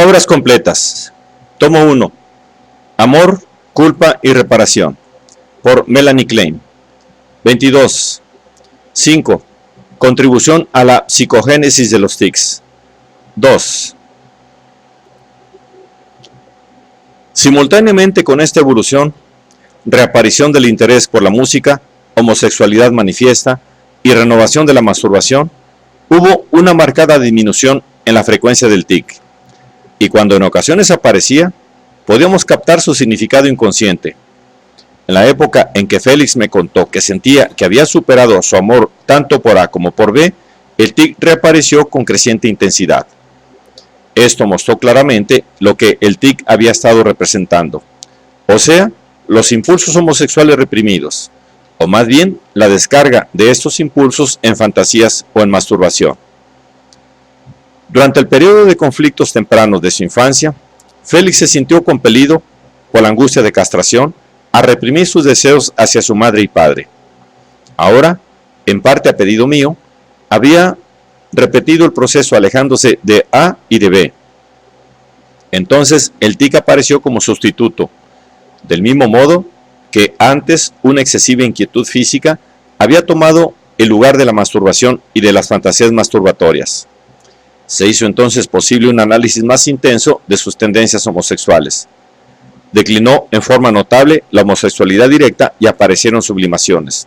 Obras completas. Tomo 1. Amor, culpa y reparación. Por Melanie Klein. 22. 5. Contribución a la psicogénesis de los tics. 2. Simultáneamente con esta evolución, reaparición del interés por la música, homosexualidad manifiesta y renovación de la masturbación, hubo una marcada disminución en la frecuencia del tic, y cuando en ocasiones aparecía, podíamos captar su significado inconsciente. En la época en que Félix me contó que sentía que había superado su amor tanto por A como por B, el tic reapareció con creciente intensidad. Esto mostró claramente lo que el tic había estado representando, o sea, los impulsos homosexuales reprimidos, o más bien la descarga de estos impulsos en fantasías o en masturbación. Durante el periodo de conflictos tempranos de su infancia, Félix se sintió compelido, por la angustia de castración, a reprimir sus deseos hacia su madre y padre. Ahora, en parte a pedido mío, había repetido el proceso alejándose de A y de B. Entonces el tic apareció como sustituto, del mismo modo que antes una excesiva inquietud física había tomado el lugar de la masturbación y de las fantasías masturbatorias. Se hizo entonces posible un análisis más intenso de sus tendencias homosexuales. Declinó en forma notable la homosexualidad directa y aparecieron sublimaciones.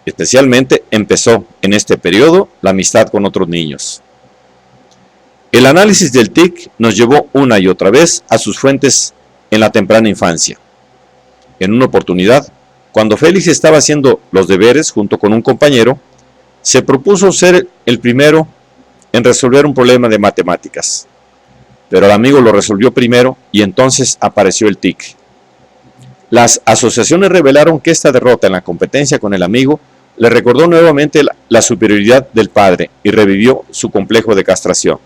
Especialmente empezó en este periodo la amistad con otros niños. El análisis del tic nos llevó una y otra vez a sus fuentes en la temprana infancia. En una oportunidad, cuando Félix estaba haciendo los deberes junto con un compañero, se propuso ser el primero en resolver un problema de matemáticas. Pero el amigo lo resolvió primero y entonces apareció el tic. Las asociaciones revelaron que esta derrota en la competencia con el amigo le recordó nuevamente la superioridad del padre y revivió su complejo de castración.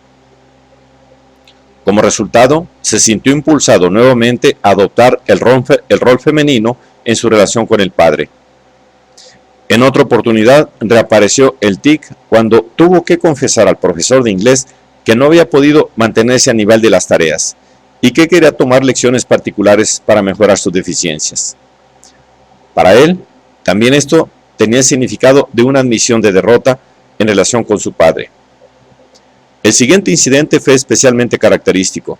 Como resultado, se sintió impulsado nuevamente a adoptar el rol femenino en su relación con el padre. En otra oportunidad, reapareció el tic cuando tuvo que confesar al profesor de inglés que no había podido mantenerse a nivel de las tareas y que quería tomar lecciones particulares para mejorar sus deficiencias. Para él, también esto tenía el significado de una admisión de derrota en relación con su padre. El siguiente incidente fue especialmente característico.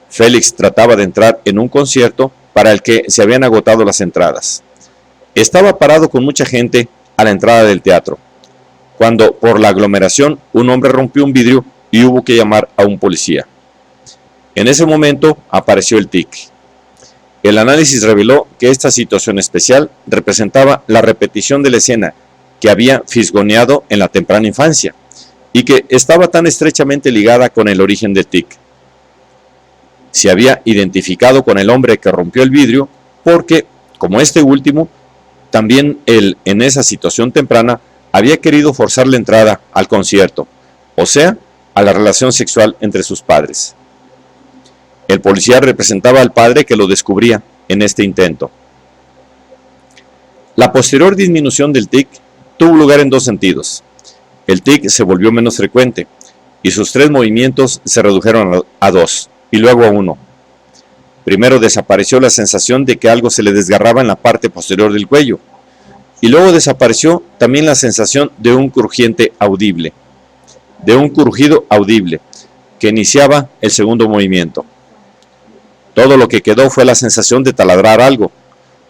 Félix trataba de entrar en un concierto para el que se habían agotado las entradas. Estaba parado con mucha gente a la entrada del teatro, cuando por la aglomeración un hombre rompió un vidrio y hubo que llamar a un policía. En ese momento apareció el tic. El análisis reveló que esta situación especial representaba la repetición de la escena que había fisgoneado en la temprana infancia y que estaba tan estrechamente ligada con el origen del tic. Se había identificado con el hombre que rompió el vidrio porque, como este último, también él en esa situación temprana había querido forzar la entrada al concierto, o sea, a la relación sexual entre sus padres. El policía representaba al padre que lo descubría en este intento. La posterior disminución del tic tuvo lugar en dos sentidos. El tic se volvió menos frecuente y sus 3 movimientos se redujeron a 2 y luego a 1. Primero desapareció la sensación de que algo se le desgarraba en la parte posterior del cuello y luego desapareció también la sensación de un crujiente audible, de un crujido audible que iniciaba el segundo movimiento. Todo lo que quedó fue la sensación de taladrar algo,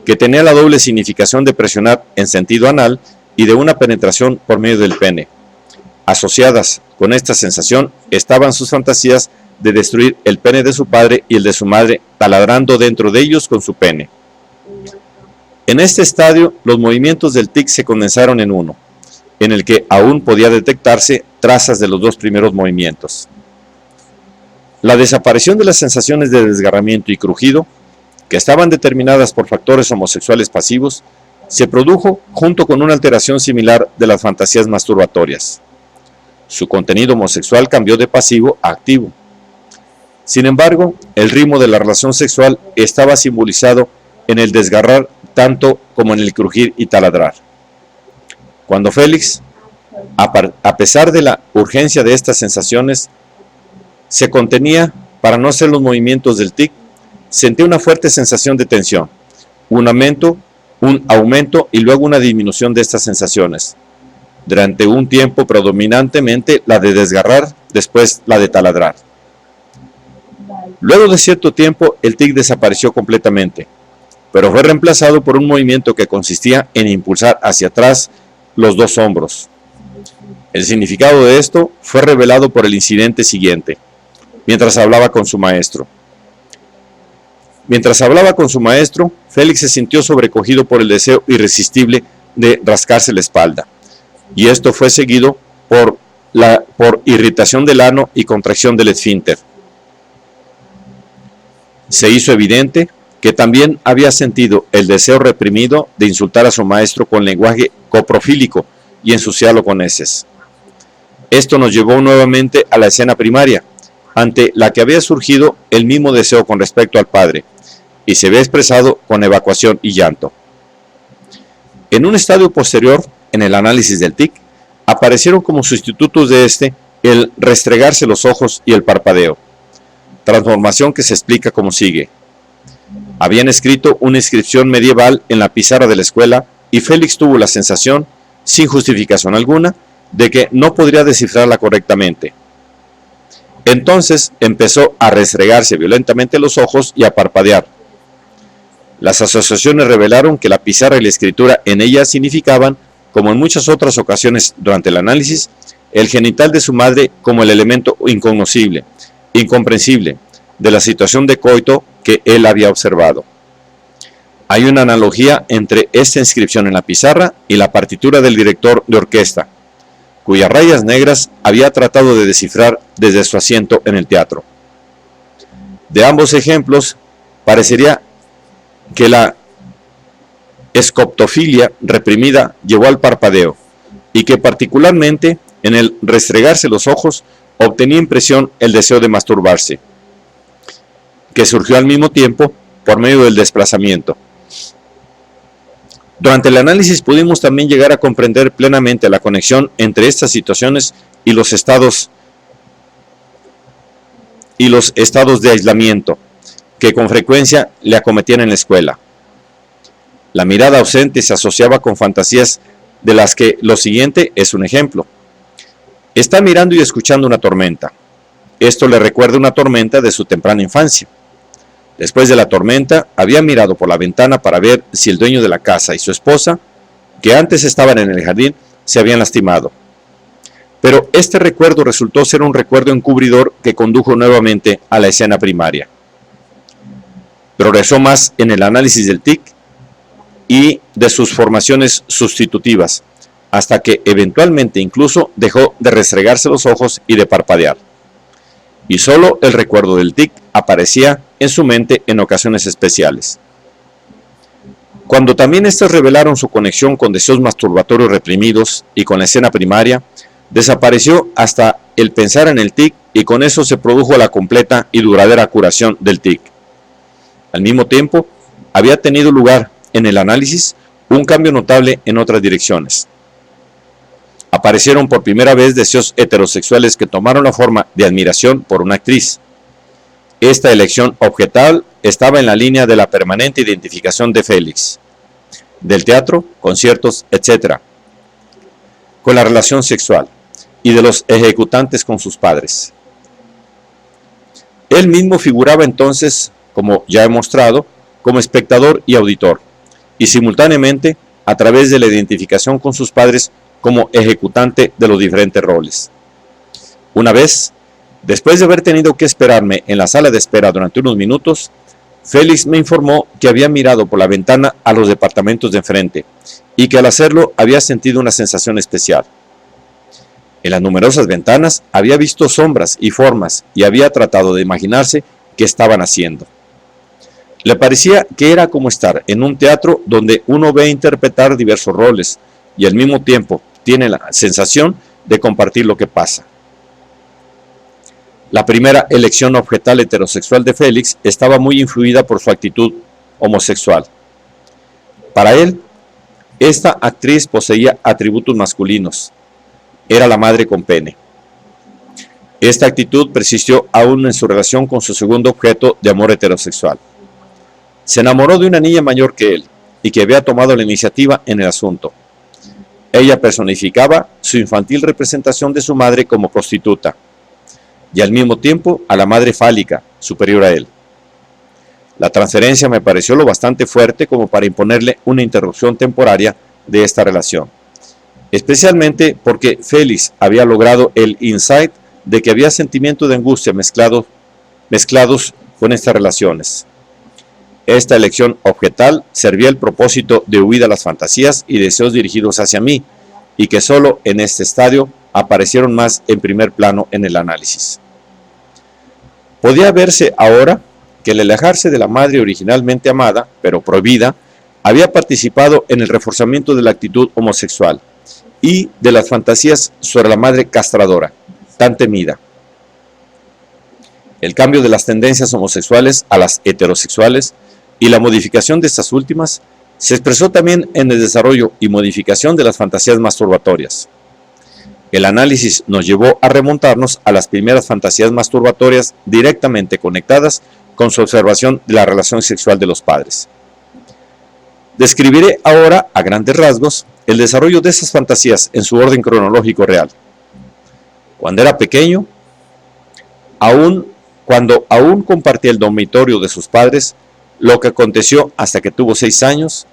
que tenía la doble significación de presionar en sentido anal y de una penetración por medio del pene. Asociadas con esta sensación estaban sus fantasías de destruir el pene de su padre y el de su madre, taladrando dentro de ellos con su pene. En este estadio, los movimientos del tic se condensaron en uno, en el que aún podía detectarse trazas de los 2 primeros movimientos. La desaparición de las sensaciones de desgarramiento y crujido, que estaban determinadas por factores homosexuales pasivos, se produjo junto con una alteración similar de las fantasías masturbatorias. Su contenido homosexual cambió de pasivo a activo. Sin embargo, el ritmo de la relación sexual estaba simbolizado en el desgarrar tanto como en el crujir y taladrar. Cuando Félix, a pesar de la urgencia de estas sensaciones, se contenía para no hacer los movimientos del tic, sentía una fuerte sensación de tensión, un aumento y luego una disminución de estas sensaciones. Durante un tiempo predominantemente la de desgarrar, después la de taladrar. Luego de cierto tiempo el tic desapareció completamente, pero fue reemplazado por un movimiento que consistía en impulsar hacia atrás los dos hombros. El significado de esto fue revelado por el incidente siguiente, mientras hablaba con su maestro. Mientras hablaba con su maestro, Félix se sintió sobrecogido por el deseo irresistible de rascarse la espalda, y esto fue seguido por irritación del ano y contracción del esfínter. Se hizo evidente que también había sentido el deseo reprimido de insultar a su maestro con lenguaje coprofílico y ensuciarlo con heces. Esto nos llevó nuevamente a la escena primaria, ante la que había surgido el mismo deseo con respecto al padre, y se había expresado con evacuación y llanto. En un estadio posterior, en el análisis del tic, aparecieron como sustitutos de este el restregarse los ojos y el parpadeo, transformación que se explica como sigue. Habían escrito una inscripción medieval en la pizarra de la escuela y Félix tuvo la sensación, sin justificación alguna, de que no podría descifrarla correctamente. Entonces empezó a restregarse violentamente los ojos y a parpadear. Las asociaciones revelaron que la pizarra y la escritura en ella significaban, como en muchas otras ocasiones durante el análisis, el genital de su madre como el elemento incognoscible, incomprensible, de la situación de coito que él había observado. Hay una analogía entre esta inscripción en la pizarra y la partitura del director de orquesta, cuyas rayas negras había tratado de descifrar desde su asiento en el teatro. De ambos ejemplos, parecería que la escoptofilia reprimida llevó al parpadeo, y que particularmente en el restregarse los ojos obtenía impresión el deseo de masturbarse, que surgió al mismo tiempo por medio del desplazamiento. Durante el análisis pudimos también llegar a comprender plenamente la conexión entre estas situaciones y los estados de aislamiento que con frecuencia le acometían en la escuela. La mirada ausente se asociaba con fantasías de las que lo siguiente es un ejemplo. Está mirando y escuchando una tormenta. Esto le recuerda una tormenta de su temprana infancia. Después de la tormenta, había mirado por la ventana para ver si el dueño de la casa y su esposa, que antes estaban en el jardín, se habían lastimado. Pero este recuerdo resultó ser un recuerdo encubridor que condujo nuevamente a la escena primaria. Progresó más en el análisis del tic y de sus formaciones sustitutivas, hasta que eventualmente incluso dejó de restregarse los ojos y de parpadear. Y solo el recuerdo del tic aparecía en su mente en ocasiones especiales. Cuando también éstas revelaron su conexión con deseos masturbatorios reprimidos y con la escena primaria, desapareció hasta el pensar en el tic y con eso se produjo la completa y duradera curación del tic. Al mismo tiempo, había tenido lugar en el análisis un cambio notable en otras direcciones. Aparecieron por primera vez deseos heterosexuales que tomaron la forma de admiración por una actriz. Esta elección objetal estaba en la línea de la permanente identificación de Félix, del teatro, conciertos, etc., con la relación sexual y de los ejecutantes con sus padres. Él mismo figuraba entonces, como ya he mostrado, como espectador y auditor, y simultáneamente, a través de la identificación con sus padres, como ejecutante de los diferentes roles. Una vez, después de haber tenido que esperarme en la sala de espera durante unos minutos, Félix me informó que había mirado por la ventana a los departamentos de enfrente y que al hacerlo había sentido una sensación especial. En las numerosas ventanas había visto sombras y formas y había tratado de imaginarse qué estaban haciendo. Le parecía que era como estar en un teatro donde uno ve interpretar diversos roles y al mismo tiempo tiene la sensación de compartir lo que pasa. La primera elección objetal heterosexual de Félix estaba muy influida por su actitud homosexual. Para él, esta actriz poseía atributos masculinos. Era la madre con pene. Esta actitud persistió aún en su relación con su segundo objeto de amor heterosexual. Se enamoró de una niña mayor que él y que había tomado la iniciativa en el asunto. Ella personificaba su infantil representación de su madre como prostituta y al mismo tiempo a la madre fálica, superior a él. La transferencia me pareció lo bastante fuerte como para imponerle una interrupción temporaria de esta relación, especialmente porque Félix había logrado el insight de que había sentimientos de angustia mezclados con estas relaciones. Esta elección objetal servía al propósito de huir a las fantasías y deseos dirigidos hacia mí, y que solo en este estadio aparecieron más en primer plano en el análisis. Podía verse ahora que el alejarse de la madre originalmente amada, pero prohibida, había participado en el reforzamiento de la actitud homosexual y de las fantasías sobre la madre castradora, tan temida. El cambio de las tendencias homosexuales a las heterosexuales y la modificación de estas últimas se expresó también en el desarrollo y modificación de las fantasías masturbatorias. El análisis nos llevó a remontarnos a las primeras fantasías masturbatorias directamente conectadas con su observación de la relación sexual de los padres. Describiré ahora, a grandes rasgos, el desarrollo de esas fantasías en su orden cronológico real. Cuando era pequeño, cuando aún compartía el dormitorio de sus padres, lo que aconteció hasta que tuvo 6 años,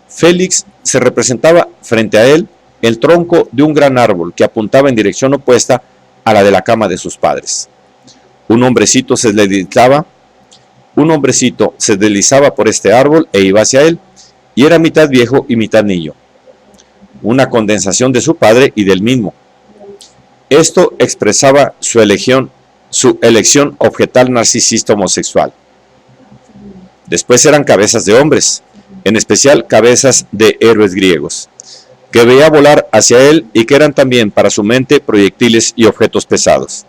Félix se representaba frente a él el tronco de un gran árbol que apuntaba en dirección opuesta a la de la cama de sus padres. Un hombrecito se deslizaba por este árbol e iba hacia él, y era mitad viejo y mitad niño, una condensación de su padre y del mismo. Esto expresaba su elección objetal narcisista homosexual. Después eran cabezas de hombres, en especial cabezas de héroes griegos, que veía volar hacia él y que eran también para su mente proyectiles y objetos pesados.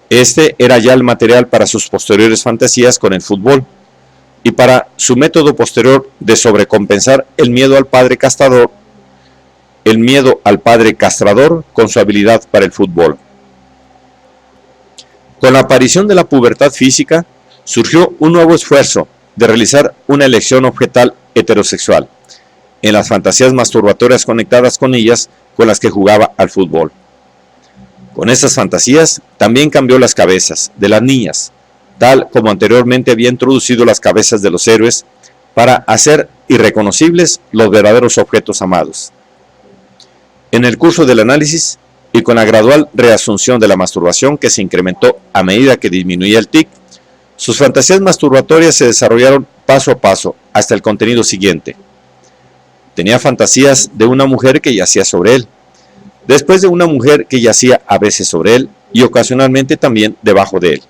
Este era ya el material para sus posteriores fantasías con el fútbol y para su método posterior de sobrecompensar el miedo al padre castrador con su habilidad para el fútbol. Con la aparición de la pubertad física, surgió un nuevo esfuerzo de realizar una elección objetal heterosexual en las fantasías masturbatorias conectadas con ellas con las que jugaba al fútbol. Con estas fantasías también cambió las cabezas de las niñas, tal como anteriormente había introducido las cabezas de los héroes para hacer irreconocibles los verdaderos objetos amados. En el curso del análisis, y con la gradual reasunción de la masturbación que se incrementó a medida que disminuía el tic, sus fantasías masturbatorias se desarrollaron paso a paso hasta el contenido siguiente. Tenía fantasías de una mujer que yacía sobre él, después de una mujer que yacía a veces sobre él y ocasionalmente también debajo de él,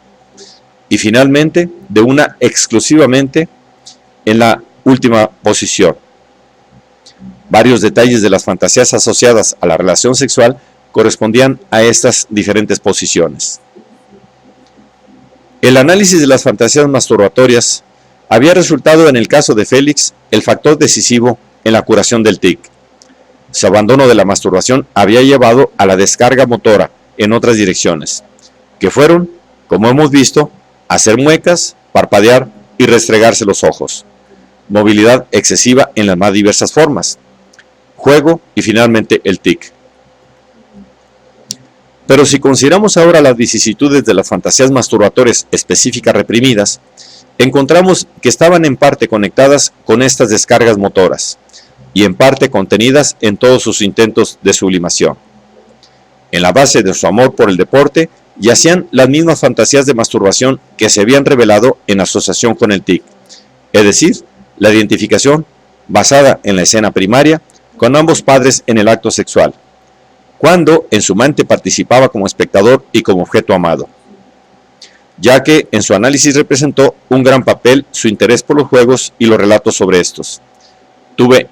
y finalmente de una exclusivamente en la última posición. Varios detalles de las fantasías asociadas a la relación sexual correspondían a estas diferentes posiciones. El análisis de las fantasías masturbatorias había resultado en el caso de Félix el factor decisivo en la curación del tic. Su abandono de la masturbación había llevado a la descarga motora en otras direcciones, que fueron, como hemos visto, hacer muecas, parpadear y restregarse los ojos, movilidad excesiva en las más diversas formas, juego y finalmente el tic. Pero si consideramos ahora las vicisitudes de las fantasías masturbatorias específicas reprimidas, encontramos que estaban en parte conectadas con estas descargas motoras y en parte contenidas en todos sus intentos de sublimación. En la base de su amor por el deporte yacían las mismas fantasías de masturbación que se habían revelado en asociación con el tic, es decir, la identificación basada en la escena primaria con ambos padres en el acto sexual, cuando en su mente participaba como espectador y como objeto amado, ya que en su análisis representó un gran papel su interés por los juegos y los relatos sobre estos. Tuve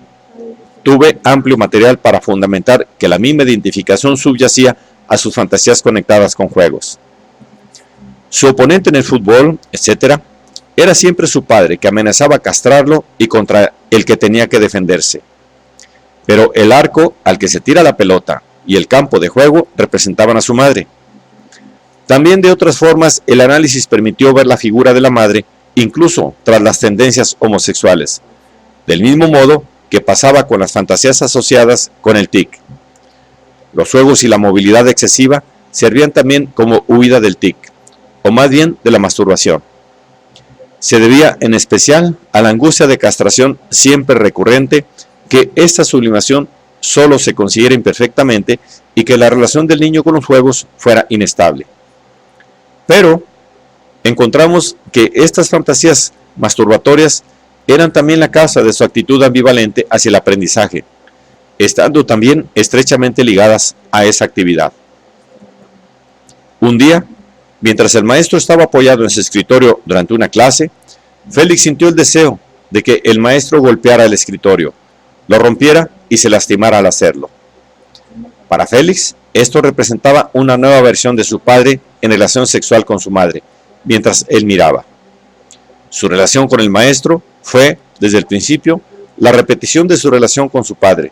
amplio material para fundamentar que la misma identificación subyacía a sus fantasías conectadas con juegos. Su oponente en el fútbol, etc., era siempre su padre, que amenazaba castrarlo y contra el que tenía que defenderse. Pero el arco al que se tira la pelota y el campo de juego representaban a su madre. También de otras formas, el análisis permitió ver la figura de la madre, incluso tras las tendencias homosexuales, del mismo modo que pasaba con las fantasías asociadas con el tic. Los juegos y la movilidad excesiva servían también como huida del tic, o más bien de la masturbación. Se debía en especial a la angustia de castración siempre recurrente, que esta sublimación solo se consiguiera imperfectamente y que la relación del niño con los juegos fuera inestable. Pero encontramos que estas fantasías masturbatorias eran también la causa de su actitud ambivalente hacia el aprendizaje, estando también estrechamente ligadas a esa actividad. Un día, mientras el maestro estaba apoyado en su escritorio durante una clase, Félix sintió el deseo de que el maestro golpeara el escritorio, lo rompiera y se lastimara al hacerlo. Para Félix, esto representaba una nueva versión de su padre en relación sexual con su madre, mientras él miraba. Su relación con el maestro fue, desde el principio, la repetición de su relación con su padre,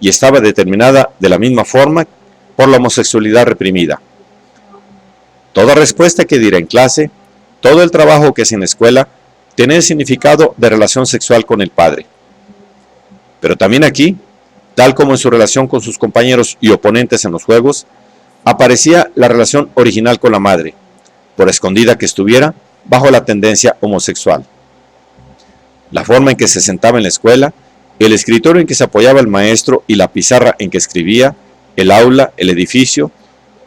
y estaba determinada de la misma forma por la homosexualidad reprimida. Toda respuesta que diera en clase, todo el trabajo que hacía en la escuela, tenía el significado de relación sexual con el padre. Pero también aquí, tal como en su relación con sus compañeros y oponentes en los juegos, aparecía la relación original con la madre, por escondida que estuviera bajo la tendencia homosexual. La forma en que se sentaba en la escuela, el escritorio en que se apoyaba el maestro y la pizarra en que escribía, el aula, el edificio,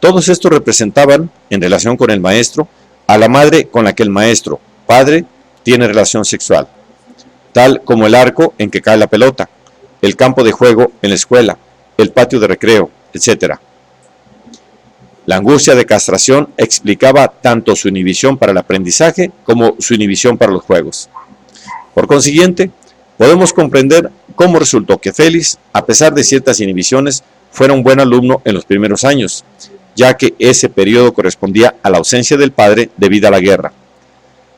todos estos representaban, en relación con el maestro, a la madre con la que el maestro, padre, tiene relación sexual, tal como el arco en que cae la pelota, el campo de juego en la escuela, el patio de recreo, etc. La angustia de castración explicaba tanto su inhibición para el aprendizaje como su inhibición para los juegos. Por consiguiente, podemos comprender cómo resultó que Félix, a pesar de ciertas inhibiciones, fuera un buen alumno en los primeros años, ya que ese periodo correspondía a la ausencia del padre debido a la guerra.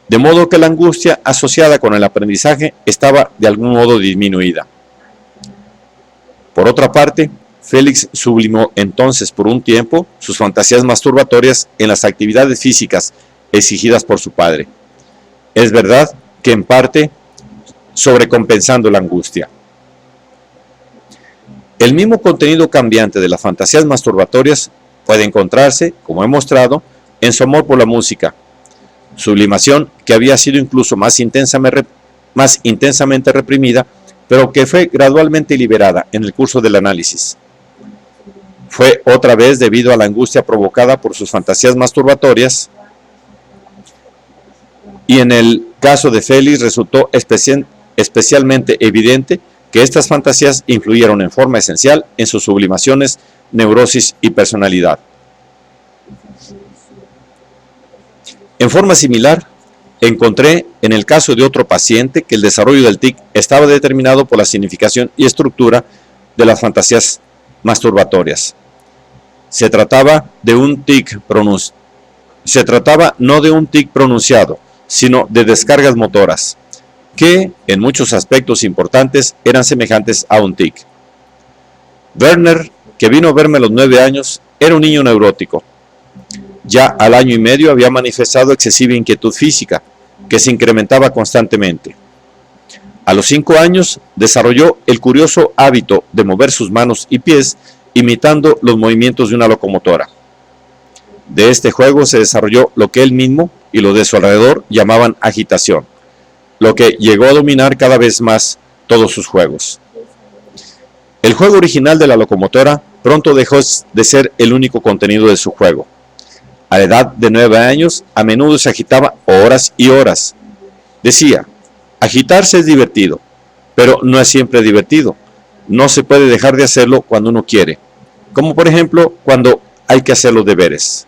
De modo que la angustia asociada con el aprendizaje estaba de algún modo disminuida. Por otra parte, Félix sublimó entonces por un tiempo sus fantasías masturbatorias en las actividades físicas exigidas por su padre. Es verdad que en parte sobrecompensando la angustia. El mismo contenido cambiante de las fantasías masturbatorias puede encontrarse, como he mostrado, en su amor por la música, sublimación que había sido incluso más intensamente reprimida, pero que fue gradualmente liberada en el curso del análisis. Fue otra vez debido a la angustia provocada por sus fantasías masturbatorias, y en el caso de Félix resultó especialmente evidente que estas fantasías influyeron en forma esencial en sus sublimaciones, neurosis y personalidad. En forma similar, encontré en el caso de otro paciente que el desarrollo del tic estaba determinado por la significación y estructura de las fantasías masturbatorias. Se trataba no de un tic pronunciado, sino de descargas motoras, que en muchos aspectos importantes eran semejantes a un tic. Werner, que vino a verme a los 9 años, era un niño neurótico. Ya al año y medio había manifestado excesiva inquietud física, que se incrementaba constantemente. A los 5 años desarrolló el curioso hábito de mover sus manos y pies imitando los movimientos de una locomotora. De este juego se desarrolló lo que él mismo y los de su alrededor llamaban agitación, lo que llegó a dominar cada vez más todos sus juegos. El juego original de la locomotora pronto dejó de ser el único contenido de su juego. A la edad de 9 años, a menudo se agitaba horas y horas. Decía, agitarse es divertido, pero no es siempre divertido. No se puede dejar de hacerlo cuando uno quiere, como por ejemplo cuando hay que hacer los deberes.